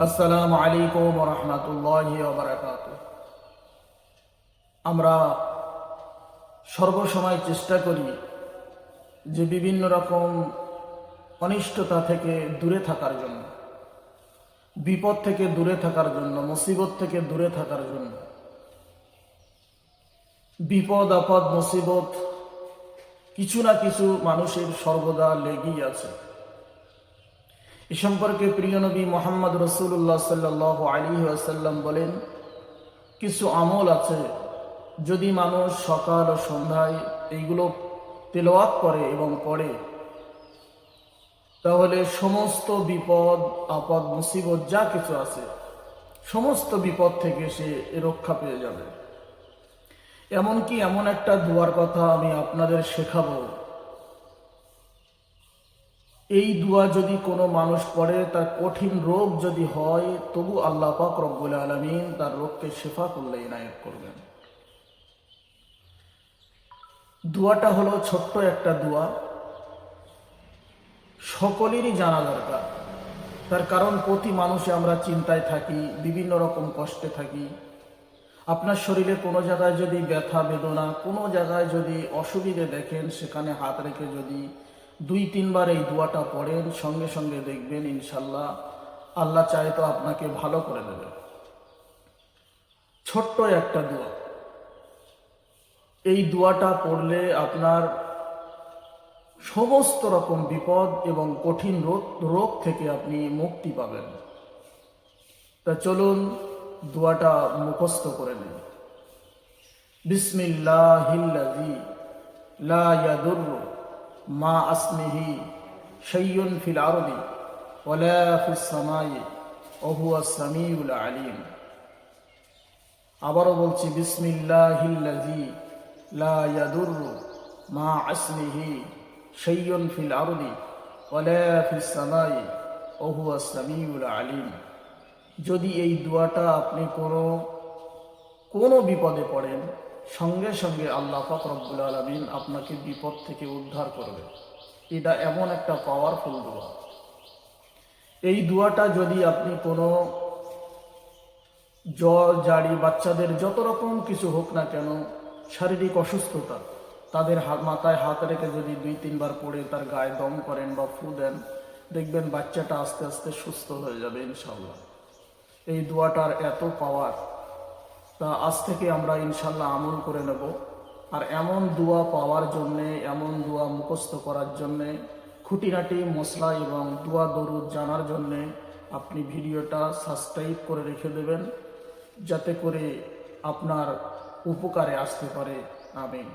আসসালামু আলাইকুম ওয়া রাহমাতুল্লাহি ওয়া বারাকাতুহু। আমরা সর্বসময় চেষ্টা করি যে বিভিন্ন রকম অনিষ্টতা থেকে দূরে থাকার জন্য, বিপদ থেকে দূরে থাকার জন্য, মুসিবত থেকে দূরে থাকার জন্য। বিপদ আপদ মুসিবত কিছু না কিছু মানুষের সর্বদা লেগেই আছে। এ সম্পর্কে প্রিয় নবী মুহাম্মদ রাসূলুল্লাহ সাল্লাল্লাহু আলাইহি ওয়াসাল্লাম বলেন, কিছু আমল আছে যদি মানুষ সকাল ও সন্ধ্যায় এইগুলো তেলাওয়াত করে এবং পড়ে, তাহলে সমস্ত বিপদ আপদ মুসিবত যা কিছু আছে সমস্ত বিপদ থেকে সে রক্ষা পেয়ে যাবে। এমনকি এমন একটা দোয়ার কথা আমি আপনাদের শেখাবো, এই দোয়া যদি কোনো মানুষ পড়ে, তার কঠিন রোগ যদি হয়, তবু আল্লাহ পাক রব্বুল আলামিন তার রোগকে শিফা করলে ইনায়েত করবেন। দোয়াটা হলো ছোট্ট একটা দোয়া, সকলেরই জানা দরকার। তার কারণ প্রতি মানুষে আমরা চিন্তায় থাকি, বিভিন্ন রকম কষ্টে থাকি। আপনার শরীরে কোনো জায়গায় যদি ব্যথা বেদনা, কোনো জায়গায় যদি অসুবিধে দেখেন, সেখানে হাত রেখে যদি 2-3 বার এই দোয়াটা পড়েন, সঙ্গে সঙ্গে দেখবেন ইনশাল্লাহ আল্লাহ চায় তো আপনাকে ভালো করে দেবে। ছোট্ট একটা দোয়া, এই দোয়াটা পড়লে আপনার সমস্ত রকম বিপদ এবং কঠিন রোগ থেকে আপনি মুক্তি পাবেন। তা চলুন দোয়াটা মুখস্থ করে নিন। বিসমিল্লাহিল্লাযী লা ইয়াদুররু মা আসমিহি শাইউন ফিল আরদি ওয়ালা ফিস সামাই ওয়া হুয়াস সামিউল আলিম। আবারও বলছি, বিসমিল্লাহিল্লাযী লা ইয়াদুররু মা আসমিহি শাইউন ফিল আরদি ওয়ালা ফিস সামাই ওয়া হুয়াস সামিউল আলিম। যদি এই দোয়াটা আপনি কোনো বিপদে পড়েন, সঙ্গে সঙ্গে আল্লাহ পাক রব্বুল আলামিন আপনাকে বিপদ থেকে উদ্ধার করবে। এটা এমন একটা পাওয়ারফুল দোয়া। এই দোয়াটা যদি আপনি কোনো জ্বর জারি, বাচ্চাদের যত রকম কিছু হোক না কেন, শারীরিক অসুস্থতা, তাদের মাথায় হাত রেখে যদি 2-3 বার পড়ে তার গায়ে দম করেন বা ফু দেন, দেখবেন বাচ্চাটা আস্তে আস্তে সুস্থ হয়ে যাবে ইনশাল্লাহ। এই দোয়াটার এত পাওয়ার, তা আজ থেকে আমরা ইনশাল্লাহ আমল করে নেব। আর এমন দোয়া পাওয়ার জন্যে, এমন দোয়া মুখস্থ করার জন্যে, খুঁটিনাটি মশলা এবং দোয়া দরুদ জানার জন্যে আপনি ভিডিওটা সাবস্ক্রাইব করে রেখে দেবেন, যাতে করে আপনার উপকারে আসতে পারে। আমিন।